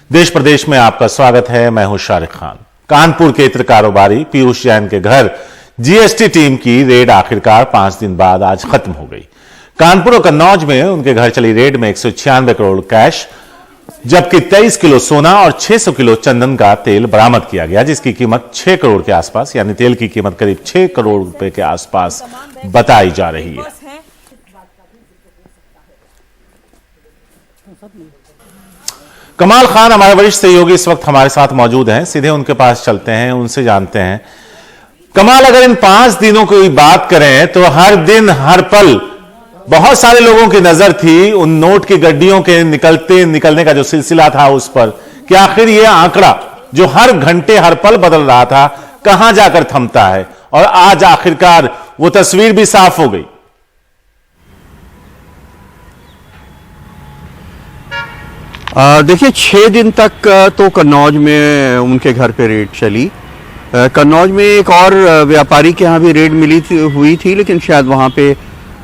देश प्रदेश में आपका स्वागत है। मैं हूं शारिक खान। कानपुर के इत्र कारोबारी पीयूष जैन के घर जीएसटी टीम की रेड आखिरकार 5 दिन बाद आज खत्म हो गई। कानपुर और कन्नौज में उनके घर चली रेड में 196 करोड़ कैश, जबकि 23 किलो सोना और 600 किलो चंदन का तेल बरामद किया गया, जिसकी कीमत 6 करोड़ के आसपास, यानी तेल की कीमत करीब 6 करोड़ रुपए के आसपास बताई जा रही है। कमाल खान हमारे वरिष्ठ सहयोगी इस वक्त हमारे साथ मौजूद हैं। सीधे उनके पास चलते हैं, उनसे जानते हैं। कमाल, अगर इन 5 दिनों की बात करें तो हर दिन हर पल बहुत सारे लोगों की नजर थी उन नोट की गड्डियों के निकलने का जो सिलसिला था उस पर कि आखिर ये आंकड़ा जो हर घंटे हर पल बदल रहा था कहां जाकर थमता है, और आज आखिरकार वो तस्वीर भी साफ हो गई। देखिए, 6 दिन तक तो कन्नौज में उनके घर पे रेड चली। कन्नौज में एक और व्यापारी के यहाँ भी रेड हुई थी, लेकिन शायद वहाँ पे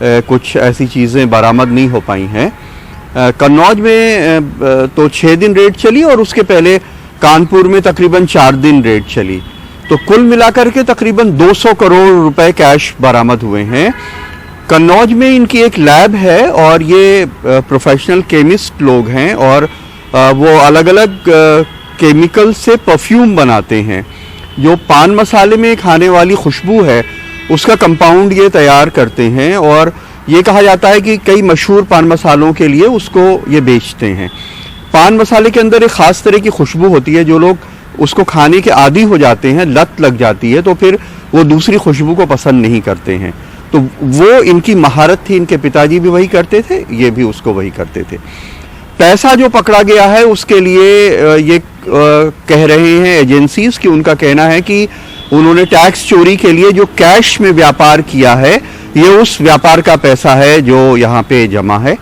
कुछ ऐसी चीज़ें बरामद नहीं हो पाई हैं। कन्नौज में तो 6 दिन रेड चली और उसके पहले कानपुर में तकरीबन 4 दिन रेड चली। तो कुल मिलाकर के तकरीबन 200 करोड़ रुपए कैश बरामद हुए हैं। कन्नौज में इनकी एक लैब है और ये प्रोफेशनल केमिस्ट लोग हैं और वो अलग अलग केमिकल से परफ्यूम बनाते हैं। जो पान मसाले में खाने वाली खुशबू है उसका कंपाउंड ये तैयार करते हैं और ये कहा जाता है कि कई मशहूर पान मसालों के लिए उसको ये बेचते हैं। पान मसाले के अंदर एक ख़ास तरह की खुशबू होती है, जो लोग उसको खाने के आदी हो जाते हैं, लत लग जाती है, तो फिर वो दूसरी खुशबू को पसंद नहीं करते हैं। तो वो इनकी महारत थी, इनके पिताजी भी वही करते थे, ये भी उसको वही करते थे। पैसा जो पकड़ा गया है उसके लिए ये कह रहे हैं एजेंसीज कि उनका कहना है कि उन्होंने टैक्स चोरी के लिए जो कैश में व्यापार किया है ये उस व्यापार का पैसा है जो यहाँ पे जमा है।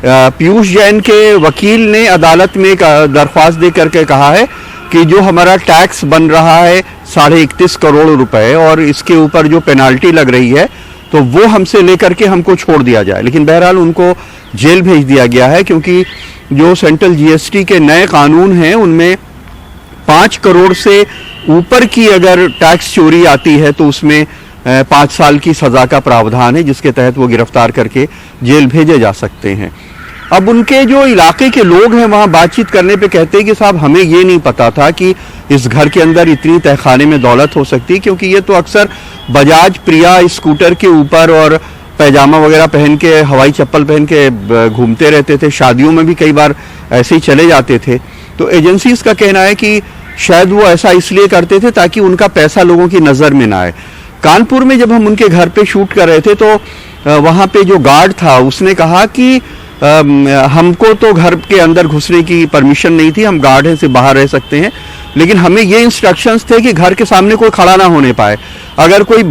पीयूष जैन के वकील ने अदालत में एक दरख्वास्त दे करके कहा है कि जो हमारा टैक्स बन रहा है 31.5 करोड़ रुपए और इसके ऊपर जो पेनाल्टी लग रही है तो वो हमसे लेकर के हमको छोड़ दिया जाए। लेकिन बहरहाल उनको जेल भेज दिया गया है, क्योंकि जो सेंट्रल जीएसटी के नए कानून हैं उनमें 5 करोड़ से ऊपर की अगर टैक्स चोरी आती है तो उसमें 5 साल की सजा का प्रावधान है, जिसके तहत वो गिरफ्तार करके जेल भेजे जा सकते हैं। अब उनके जो इलाके के लोग हैं वहाँ बातचीत करने पे कहते हैं कि साहब हमें ये नहीं पता था कि इस घर के अंदर इतनी तहखाने में दौलत हो सकती है, क्योंकि ये तो अक्सर बजाज प्रिया स्कूटर के ऊपर और पैजामा वगैरह पहन के, हवाई चप्पल पहन के घूमते रहते थे। शादियों में भी कई बार ऐसे ही चले जाते थे। तो एजेंसीज का कहना है कि शायद वो ऐसा इसलिए करते थे ताकि उनका पैसा लोगों की नज़र में ना आए। कानपुर में जब हम उनके घर पे शूट कर रहे थे तो वहाँ पे जो गार्ड था उसने कहा कि हमको तो घर के अंदर घुसने की परमिशन नहीं थी, हम गार्ड हैं से बाहर रह सकते हैं, लेकिन हमें ये इंस्ट्रक्शंस थे कि घर के सामने कोई खड़ा ना होने पाए। अगर कोई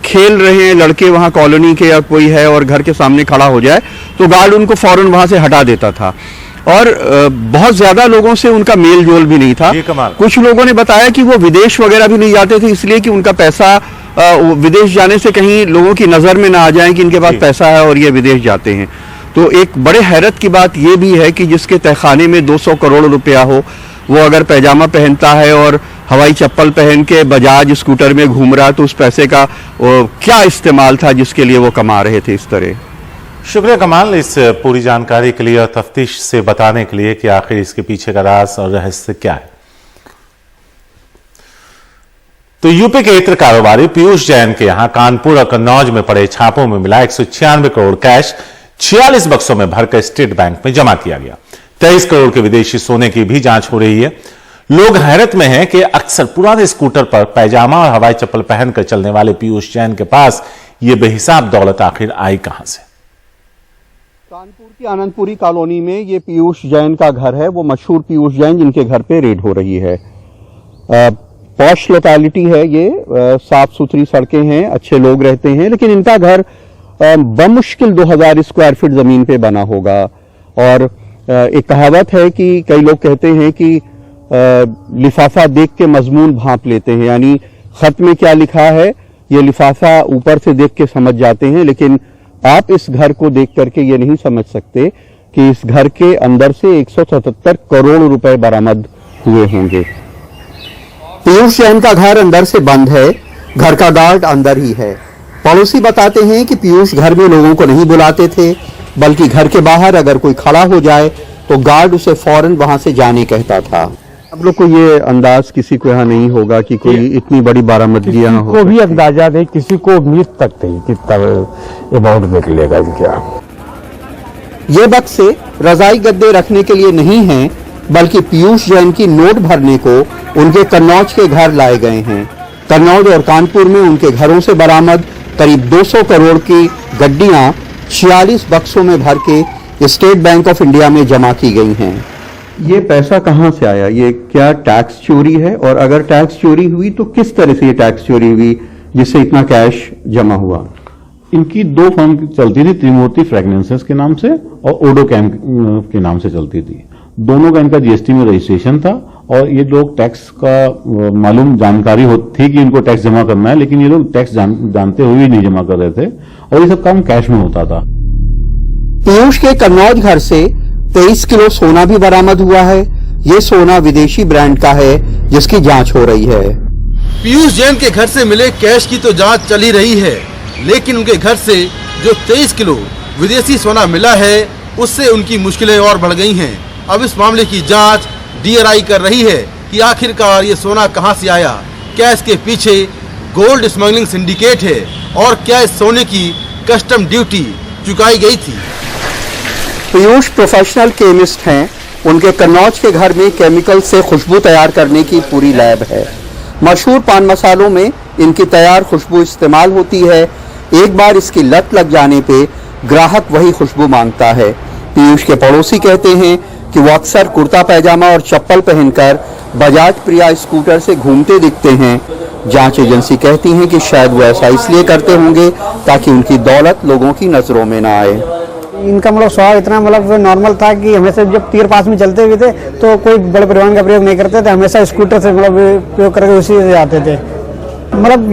खेल रहे हैं लड़के वहाँ कॉलोनी के या कोई है और घर के सामने खड़ा हो जाए तो गार्ड उनको फौरन वहाँ से हटा देता था। और बहुत ज्यादा लोगों से उनका मेल जोल भी नहीं था। कुछ लोगों ने बताया कि वो विदेश वगैरह भी नहीं जाते थे, इसलिए कि उनका पैसा विदेश जाने से कहीं लोगों की नजर में ना आ जाए कि इनके पास पैसा है और ये विदेश जाते हैं। तो एक बड़े हैरत की बात यह भी है कि जिसके तहखाने में 200 करोड़ रुपया हो, वो अगर पैजामा पहनता है और हवाई चप्पल पहन के बजाज स्कूटर में घूम रहा है तो उस पैसे का क्या इस्तेमाल था जिसके लिए वो कमा रहे थे इस तरह। शुक्रिया कमाल इस पूरी जानकारी के लिए और तफ्तीश से बताने के लिए कि आखिर इसके पीछे का राज और रहस्य क्या है। तो यूपी के इत्र कारोबारी पीयूष जैन के यहां कानपुर और कन्नौज में पड़े छापों में मिला 196 करोड़ कैश 46 बक्सों में भरकर स्टेट बैंक में जमा किया गया। 23 करोड़ के विदेशी सोने की भी जांच हो रही है। लोग हैरत में हैं कि अक्सर पुराने स्कूटर पर पैजामा और हवाई चप्पल पहनकर चलने वाले पीयूष जैन के पास यह बेहिसाब दौलत आखिर आई कहां से। कानपुर की आनंदपुरी कॉलोनी में ये पीयूष जैन का घर है, वो मशहूर पीयूष जैन जिनके घर पे रेड हो रही है। पॉश लोकेलिटी है ये, साफ सुथरी सड़कें हैं, अच्छे लोग रहते हैं, लेकिन इनका घर बमुश्किल 2000 स्क्वायर फीट जमीन पे बना होगा। और एक कहावत है कि कई लोग कहते हैं कि लिफाफा देख के मजमून भांप लेते हैं, यानी खत में क्या लिखा है ये लिफाफा ऊपर से देख के समझ जाते हैं, लेकिन आप इस घर को देख करके ये नहीं समझ सकते कि इस घर के अंदर से 177 करोड़ रुपए बरामद हुए होंगे। पीयूष जैन का घर अंदर से बंद है, घर का गार्ड अंदर ही है। पड़ोसी बताते हैं कि पीयूष घर में लोगों को नहीं बुलाते थे, बल्कि घर के बाहर अगर कोई खड़ा हो जाए तो गार्ड उसे फौरन वहां से जाने कहता था। आप लोग को ये अंदाज किसी को यहाँ नहीं होगा कि कोई इतनी बड़ी बरामदगी यहाँ हो? को भी अंदाजा नहीं, किसी को उम्मीद तक नहीं कितना अमाउंट निकलेगा क्या। ये बक्से रजाई गद्दे रखने के लिए नहीं हैं, बल्कि पीयूष जैन की नोट भरने को उनके कन्नौज के घर लाए गए हैं। कन्नौज और कानपुर में उनके घरों से बरामद करीब 200 करोड़ की गड्डियां 46 बक्सों में भर के स्टेट बैंक ऑफ इंडिया में जमा की गई हैं। ये पैसा कहां से आया? ये क्या टैक्स चोरी है? और अगर टैक्स चोरी हुई तो किस तरह से ये टैक्स चोरी हुई जिससे इतना कैश जमा हुआ? इनकी दो फर्म चलती थी, त्रिमूर्ति फ्रेगनेंसेस के नाम से और ओडोकैम के नाम से चलती थी। दोनों का इनका जीएसटी में रजिस्ट्रेशन था और ये लोग टैक्स का मालूम जानकारी थी कि इनको टैक्स जमा करना है, लेकिन ये लोग टैक्स जानते हुए नहीं जमा कर रहे थे और ये सब काम कैश में होता था। पीयूष के कन्नौज घर से 23 किलो सोना भी बरामद हुआ है। ये सोना विदेशी ब्रांड का है जिसकी जांच हो रही है। पीयूष जैन के घर से मिले कैश की तो जांच चल ही रही है, लेकिन उनके घर से जो 23 किलो विदेशी सोना मिला है उससे उनकी मुश्किलें और बढ़ गई हैं। अब इस मामले की जांच डीआरआई कर रही है कि आखिरकार ये सोना कहां से आया, क्या इसके पीछे गोल्ड स्मगलिंग सिंडिकेट है और क्या इस सोने की कस्टम ड्यूटी चुकाई गई थी। पीयूष प्रोफेशनल केमिस्ट हैं। उनके कन्नौज के घर में केमिकल से खुशबू तैयार करने की पूरी लैब है। मशहूर पान मसालों में इनकी तैयार खुशबू इस्तेमाल होती है। एक बार इसकी लत लग जाने पे ग्राहक वही खुशबू मांगता है। पीयूष के पड़ोसी कहते हैं कि वो अक्सर कुर्ता पैजामा और चप्पल पहनकर बजाज प्रिया स्कूटर से घूमते दिखते हैं। जांच एजेंसी कहती है कि शायद वो ऐसा इसलिए करते होंगे ताकि उनकी दौलत लोगों की नजरों में ना आए। इनका स्वभाव इतना नॉर्मल था कि हमेशा जब तीर पास में चलते हुए थे तो कोई बड़े परिवहन का प्रयोग नहीं करते थे, हमेशा स्कूटर से प्रयोग करके उसी से जाते थे।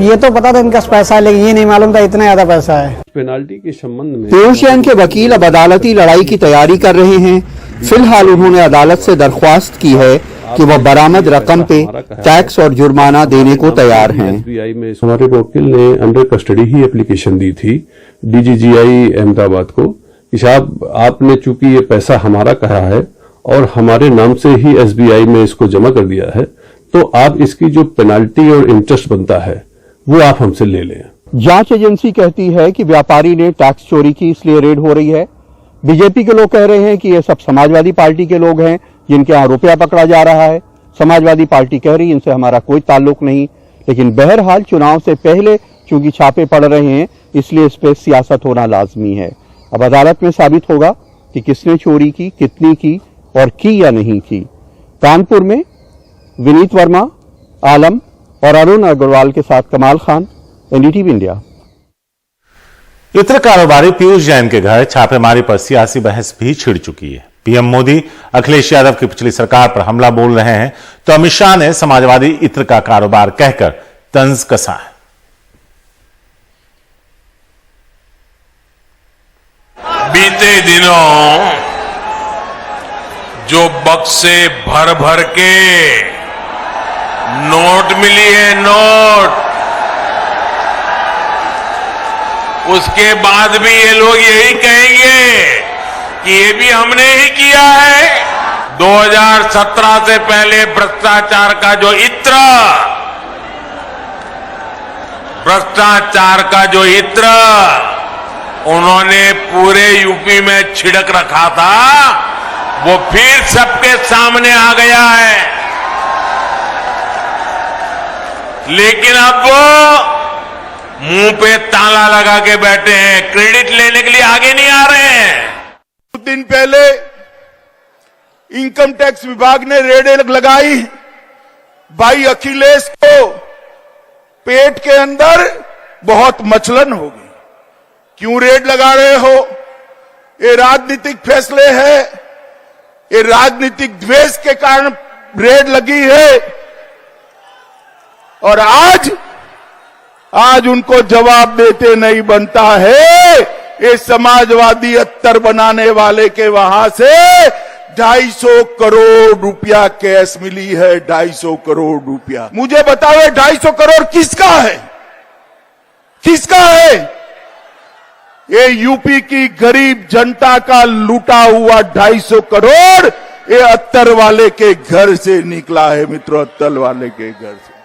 ये तो पता था इनका पैसा है, लेकिन ये नहीं मालूम था इतना ज्यादा पैसा है। पेनाल्टी के संबंध में पीयूष जैन के वकील अब अदालती लड़ाई की तैयारी कर रहे हैं। फिलहाल उन्होंने अदालत से दरख्वास्त की है कि वह बरामद रकम पे टैक्स और जुर्माना देने को तैयार हैं। एसबीआई में हमारे वकील ने अंडर कस्टडी ही एप्लीकेशन दी थी डीजीजीआई अहमदाबाद को कि साहब आपने चूंकि ये पैसा हमारा कहा है और हमारे नाम से ही एसबीआई में इसको जमा कर दिया है, तो आप इसकी जो पेनाल्टी और इंटरेस्ट बनता है वो आप हमसे ले लें। जांच एजेंसी कहती है कि व्यापारी ने टैक्स चोरी की इसलिए रेड हो रही है। बीजेपी के लोग कह रहे हैं कि ये सब समाजवादी पार्टी के लोग हैं जिनके यहाँ रुपया पकड़ा जा रहा है। समाजवादी पार्टी कह रही इनसे हमारा कोई ताल्लुक नहीं। लेकिन बहरहाल चुनाव से पहले चूंकि छापे पड़ रहे हैं इसलिए इस पर सियासत होना लाजमी है। अब अदालत में साबित होगा कि किसने चोरी की, कितनी की और की या नहीं की। कानपुर में विनीत वर्मा, आलम और अरुण अग्रवाल के साथ कमाल खान, एनडीटीवी इंडिया। इत्र कारोबारी पीयूष जैन के घर छापेमारी पर सियासी बहस भी छिड़ चुकी है। पीएम मोदी अखिलेश यादव की पिछली सरकार पर हमला बोल रहे हैं तो अमित शाह ने समाजवादी इत्र का कारोबार कहकर तंज कसा है। बीते दिनों जो बक्से भर भर के नोट मिली है, नोट, उसके बाद भी ये लोग यही कहेंगे कि ये भी हमने ही किया है। 2017 से पहले भ्रष्टाचार का जो इत्र उन्होंने पूरे यूपी में छिड़क रखा था, वो फिर सबके सामने आ गया है। लेकिन अब वो मुंह पे ताला लगा के बैठे हैं, क्रेडिट लेने के लिए आगे नहीं आ रहे हैं। कुछ दिन पहले इनकम टैक्स विभाग ने रेड लगाई। भाई अखिलेश को पेट के अंदर बहुत मचलन होगी। क्यों रेड लगा रहे हो? ये राजनीतिक फैसले है, ये राजनीतिक द्वेष के कारण रेड लगी है। और आज उनको जवाब देते नहीं बनता है ये समाजवादी अत्तर बनाने वाले के वहां से 250 करोड़ रुपया कैश मिली है। 250 करोड़ रुपया। मुझे बताओ 250 करोड़ किसका है? किसका है? ये यूपी की गरीब जनता का लूटा हुआ 250 करोड़ ये अत्तर वाले के घर से निकला है मित्रों, अत्तर वाले के घर से।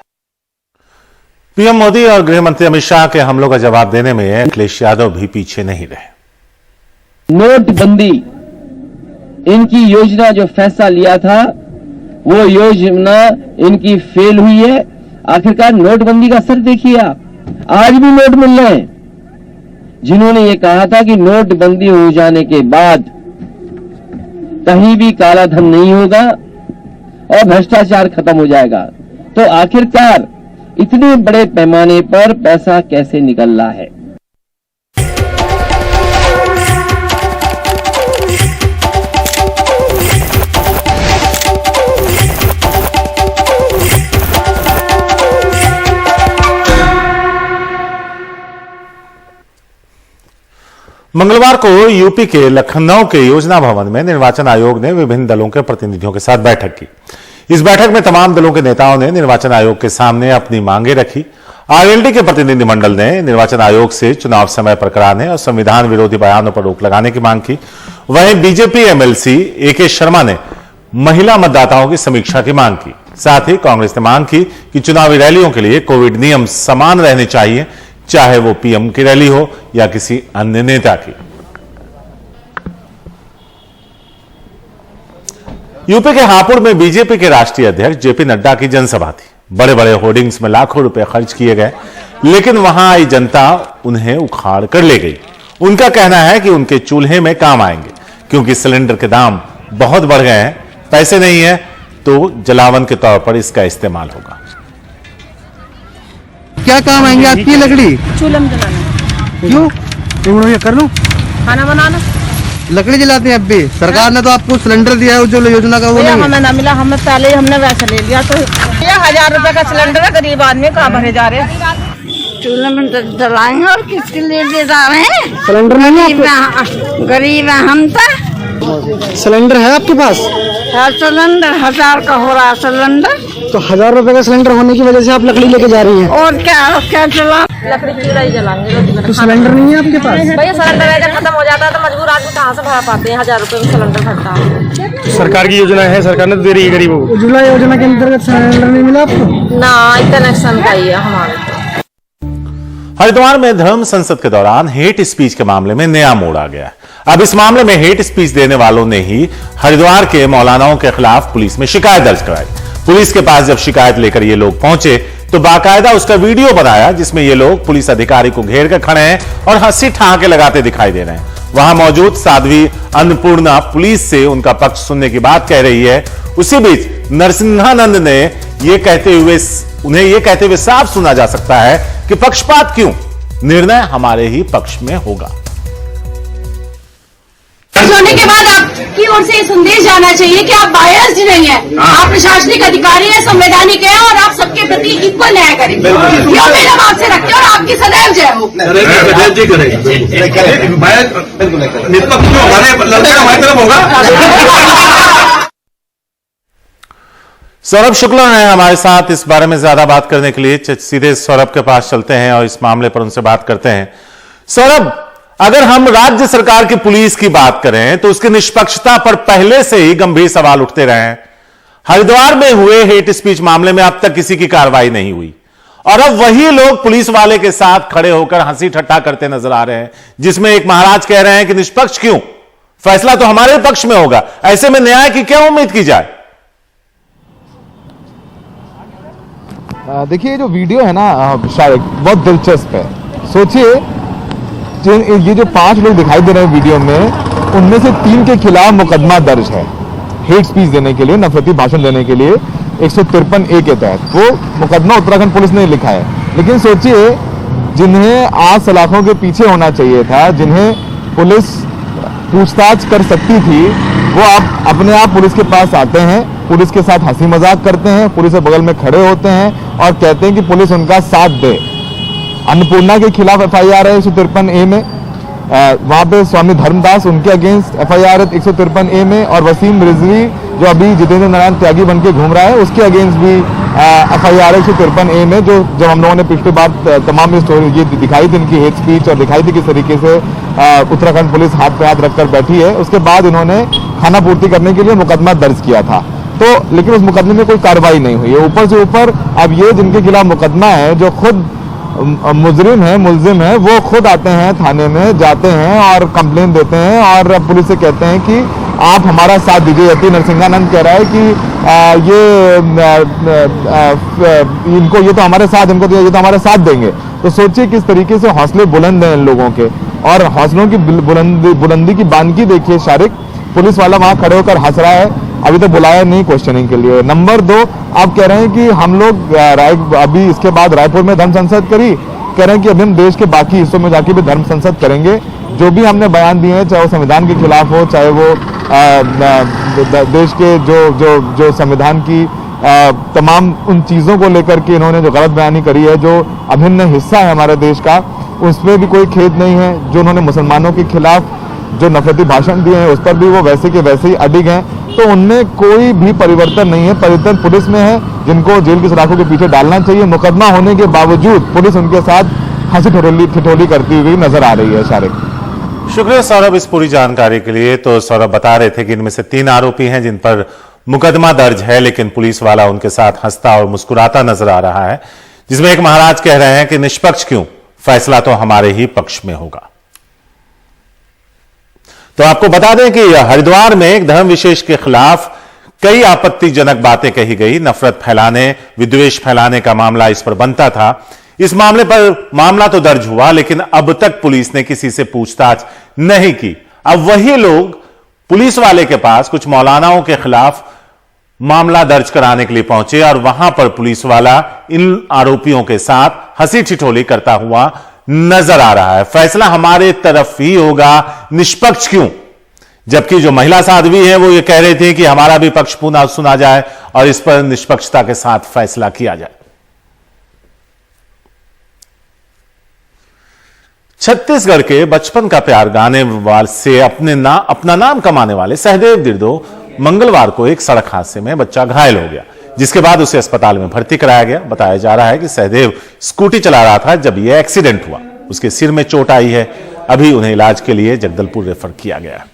पीएम मोदी और गृह मंत्री अमित शाह के हमलों का जवाब देने में अखिलेश यादव भी पीछे नहीं रहे। नोटबंदी, इनकी योजना जो फैसला लिया था वो योजना इनकी फेल हुई है। आखिरकार नोटबंदी का असर देखिए आप, आज भी नोट मिल रहे हैं। जिन्होंने ये कहा था कि नोटबंदी हो जाने के बाद कहीं भी काला धन नहीं होगा और भ्रष्टाचार खत्म हो जाएगा, तो आखिरकार इतने बड़े पैमाने पर पैसा कैसे निकल रहा है? मंगलवार को यूपी के लखनऊ के योजना भवन में निर्वाचन आयोग ने विभिन्न दलों के प्रतिनिधियों के साथ बैठक की। इस बैठक में तमाम दलों के नेताओं ने निर्वाचन आयोग के सामने अपनी मांगें रखी। आरएलडी के प्रतिनिधिमंडल ने निर्वाचन आयोग से चुनाव समय पर कराने और संविधान विरोधी बयानों पर रोक लगाने की मांग की। वहीं बीजेपी एमएलसी एके शर्मा ने महिला मतदाताओं की समीक्षा की मांग की। साथ ही कांग्रेस ने मांग की कि चुनावी रैलियों के लिए कोविड नियम समान रहने चाहिए, चाहे वो पीएम की रैली हो या किसी अन्य नेता की। यूपी के हापुड़ में बीजेपी के राष्ट्रीय अध्यक्ष जेपी नड्डा की जनसभा थी। बड़े बड़े होर्डिंग्स में लाखों रुपए खर्च किए गए, लेकिन वहां आई जनता उन्हें उखाड़ कर ले गई। उनका कहना है कि उनके चूल्हे में काम आएंगे, क्योंकि सिलेंडर के दाम बहुत बढ़ गए हैं। पैसे नहीं है तो जलावन के तौर पर इसका इस्तेमाल होगा। क्या काम आएंगे आपकी? लकड़ी चूल्हा में जलाना। क्यों? कर लो, खाना बनाना। लकड़ी जलाते हैं अब भी। सरकार ने तो आपको सिलेंडर दिया है जो योजना का, वो नहीं हमें ना मिला। हमने पहले हमने वैसे ले लिया। तो ये 1000 रुपए का सिलेंडर है, गरीब आदमी कहाँ भरे जा रहे हैं? चूल्हे में जलाएंगे और किसके लिए ले जा रहे हैं? सिलेंडर नहीं है? गरीब है हम तो। सिलेंडर है आपके पास? सिलेंडर 1000 का हो रहा है सिलेंडर। तो 1000 रुपए का सिलेंडर होने की वजह से आप लकड़ी लेके जा रही हैं? और क्या चला? लकड़ी चूल्हा ही जलाएंगे। तो सिलेंडर नहीं है आपके पास? भैया सिलेंडर अगर खत्म हो जाता है तो मजबूर आदमी कहाँ से भरा पाते हैं? 1000 रुपए में सिलेंडर भरता है। सरकार की योजना है, सरकार ने दे रही है गरीबों को। उज्ज्वला योजना के अंतर्गत सिलेंडर नहीं मिला आपको? ना, कनेक्शन का ही है हमारे तो। हरिद्वार में धर्म संसद के दौरान हेट स्पीच के मामले में नया मोड़ आ गया है। अब इस मामले में हेट स्पीच देने वालों ने ही हरिद्वार के मौलानाओं के खिलाफ पुलिस में शिकायत दर्ज कराई। पुलिस के पास जब शिकायत लेकर ये लोग पहुंचे तो बाकायदा उसका वीडियो बनाया, जिसमें ये लोग पुलिस अधिकारी को घेर कर खड़े हैं और हंसी ठहाके लगाते दिखाई दे रहे हैं। वहां मौजूद साध्वी अन्नपूर्णा पुलिस से उनका पक्ष सुनने की बात कह रही है। उसी बीच नरसिंहानंद ने उन्हें यह कहते हुए साफ सुना जा सकता है कि पक्षपात क्यों, निर्णय हमारे ही पक्ष में होगा। होने के बाद आपकी ओर से संदेश जाना चाहिए कि आप बायस्ड नहीं है, आप प्रशासनिक अधिकारी हैं, संवैधानिक हैं और आप सबके प्रति इक्वल न्याय करेंगे। यह उम्मीद हम आपसे रखते हैं और आपकी सदैव जय हो। सौरभ शुक्ला हैं हमारे साथ इस बारे में ज्यादा बात करने के लिए। सीधे सौरभ के पास चलते हैं और इस मामले पर उनसे बात करते हैं। सौरभ, अगर हम राज्य सरकार की पुलिस की बात करें तो उसकी निष्पक्षता पर पहले से ही गंभीर सवाल उठते रहे हैं। हरिद्वार में हुए हेट स्पीच मामले में अब तक किसी की कार्रवाई नहीं हुई और अब वही लोग पुलिस वाले के साथ खड़े होकर हंसी ठट्ठा करते नजर आ रहे हैं, जिसमें एक महाराज कह रहे हैं कि निष्पक्ष क्यों, फैसला तो हमारे पक्ष में होगा। ऐसे में न्याय की क्या उम्मीद की जाए? देखिए, जो वीडियो है ना शायद बहुत दिलचस्प है। सोचिए, ये जो 5 लोग दिखाई दे रहे हैं वीडियो में, उनमें से 3 के खिलाफ मुकदमा दर्ज है हेट स्पीच देने के लिए, नफरती भाषण देने के लिए 153A के तहत। वो मुकदमा उत्तराखंड पुलिस ने लिखा है। लेकिन सोचिए, जिन्हें आज सलाखों के पीछे होना चाहिए था, जिन्हें पुलिस पूछताछ कर सकती थी, वो आप अपने आप पुलिस के पास आते हैं, पुलिस के साथ हंसी मजाक करते हैं, पुलिस के बगल में खड़े होते हैं और कहते हैं कि पुलिस उनका साथ दे। अन्नपूर्णा के खिलाफ FIR है 153A में, वहां पे स्वामी धर्मदास, उनके अगेंस्ट FIR 153A में, और वसीम रिजवी जो अभी जितेंद्र नारायण त्यागी बन के घूम रहा है, उसके अगेंस्ट भी FIR 153A में, जो जब हम लोगों ने पिछली बार तमाम स्टोरी ये दिखाई थी, इनकी हेट स्पीच, और दिखाई थी किस तरीके से उत्तराखंड पुलिस हाथ पे हाथ रखकर बैठी है, उसके बाद इन्होंने खाना पूर्ति करने के लिए मुकदमा दर्ज किया था। तो लेकिन उस मुकदमे में कोई कार्रवाई नहीं हुई है। ऊपर से ऊपर अब ये जिनके खिलाफ मुकदमा है, जो खुद मुजरिम है, मुलजिम है, वो खुद आते हैं थाने में, जाते हैं और कंप्लेन देते हैं और पुलिस से कहते हैं कि आप हमारा साथ दीजिए। यति नरसिंहानंद कह रहा है कि इनको ये तो हमारे साथ, इनको तो ये तो हमारे साथ देंगे। तो सोचिए किस तरीके से हौसले बुलंद हैं इन लोगों के, और हौसलों की बुलंदी की बानगी देखिए शारिक। पुलिस वाला वहां खड़े होकर हंस रहा है, अभी तो बुलाया नहीं क्वेश्चनिंग के लिए। नंबर 2, आप कह रहे हैं कि हम लोग अभी इसके बाद रायपुर में धर्म संसद करी, कह रहे हैं कि अभी हम देश के बाकी हिस्सों में जाके भी धर्म संसद करेंगे। जो भी हमने बयान दिए हैं, चाहे वो संविधान के खिलाफ हो, चाहे वो देश के जो संविधान की तमाम उन चीजों को लेकर के इन्होंने जो गलत बयानी करी है, जो अभिन्न हिस्सा है हमारे देश का, उसमें भी कोई खेद नहीं है। जो उन्होंने मुसलमानों के खिलाफ जो नफरती भाषण दिए हैं, उस पर भी वो वैसे के वैसे ही अडिग हैं। तो उनमें कोई भी परिवर्तन नहीं है। परिवर्तन पुलिस में है, जिनको जेल की सलाखों के पीछे डालना चाहिए। मुकदमा होने के बावजूद पुलिस उनके साथ हंसी ठिठोली करती हुई नजर आ रही है। शारिक, शुक्रिया सौरभ इस पूरी जानकारी के लिए। तो सौरभ बता रहे थे कि इनमें से 3 आरोपी हैं जिन पर मुकदमा दर्ज है, लेकिन पुलिस वाला उनके साथ हंसता और मुस्कुराता नजर आ रहा है, जिसमें एक महाराज कह रहे हैं कि निष्पक्ष क्यों, फैसला तो हमारे ही पक्ष में होगा। तो आपको बता दें कि हरिद्वार में एक धर्म विशेष के खिलाफ कई आपत्तिजनक बातें कही गई। नफरत फैलाने, विद्वेष फैलाने का मामला इस पर बनता था। इस मामले पर मामला तो दर्ज हुआ, लेकिन अब तक पुलिस ने किसी से पूछताछ नहीं की। अब वही लोग पुलिस वाले के पास कुछ मौलानाओं के खिलाफ मामला दर्ज कराने के लिए पहुंचे, और वहां पर पुलिस वाला इन आरोपियों के साथ हंसी ठिठोली करता हुआ नजर आ रहा है। फैसला हमारे तरफ ही होगा, निष्पक्ष क्यों। जबकि जो महिला साध्वी है वो ये कह रही थी कि हमारा भी पक्ष पुनः सुना जाए और इस पर निष्पक्षता के साथ फैसला किया जाए। छत्तीसगढ़ के बचपन का प्यार गाने वाले से अपना नाम कमाने वाले सहदेव दिर्दो मंगलवार को एक सड़क हादसे में बच्चा घायल हो गया, जिसके बाद उसे अस्पताल में भर्ती कराया गया। बताया जा रहा है कि सहदेव स्कूटी चला रहा था जब यह एक्सीडेंट हुआ। उसके सिर में चोट आई है। अभी उन्हें इलाज के लिए जगदलपुर रेफर किया गया है।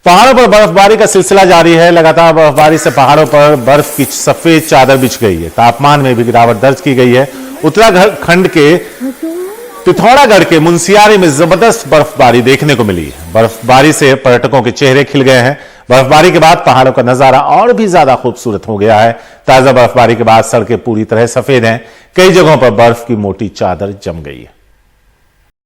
पहाड़ों पर बर्फबारी का सिलसिला जारी है। लगातार बर्फबारी से पहाड़ों पर बर्फ की सफेद चादर बिछ गई है। तापमान में भी गिरावट दर्ज की गई है। उत्तराखंड के पिथौरागढ़ के मुनस्यारी में जबरदस्त बर्फबारी देखने को मिली है। बर्फबारी से पर्यटकों के चेहरे खिल गए हैं। बर्फबारी के बाद पहाड़ों का नजारा और भी ज्यादा खूबसूरत हो गया है। ताजा बर्फबारी के बाद सड़कें पूरी तरह सफेद हैं। कई जगहों पर बर्फ की मोटी चादर जम गई है।